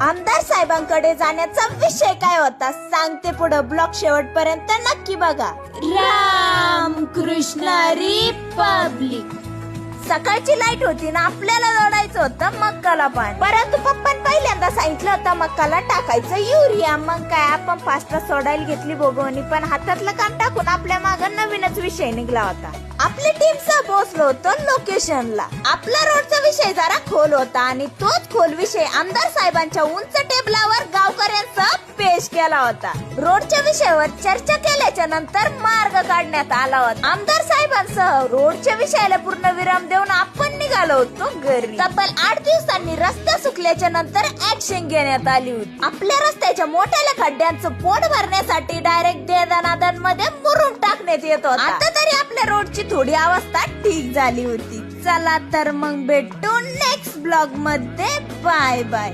आमदार साहेबांकडे जाण्याचा विषय काय होता सांगते पुढे ब्लॉग शेवटपर्यंत नक्की बघा. राम कृष्ण रिपब्लिक. सकाळची लाईट होती ना, आपल्याला जोडायचं होतं मक्काला पाणी, परंतु पप्पान पहिल्यांदा सांगितलं होतं मक्काला टाकायचं युरिया. मग काय आपण फास्टला सोडायला घेतली बोगवणी, पण हातातलं काम टाकून आपल्या मागं नवीनच विषय निघला होता. आपली टीम सह पोहोचलो होतो लोकेशनला. आपला रोडचा विषय जरा खोल होता आणि तोच खोल विषय आमदार साहेबांच्या उंच टेबलावर गावकऱ्यांसह पेश केला होता. रोडच्या विषयावर चर्चा केल्याच्या नंतर मार्ग काढण्यात आला होता. आमदार साहेबांसह रोडच्या विषयाला पूर्ण विराम देऊन आपण निघालो होतो घरी. तब्बल 8 दिवसांनी रस्ता सुकल्याच्या नंतर ऍक्शन घेण्यात आली होती. आपल्या रस्त्याच्या मोठ्या खड्ड्यांचं पोट भरण्यासाठी डायरेक्ट देदानादन मध्ये मुरुम टाकण्यात येत होता. आता तरी आपल्या रोडची थोडी अवस्था ठीक झाली होती. चला तर मग भेटू नेक्स्ट ब्लॉग मध्ये. Bye bye.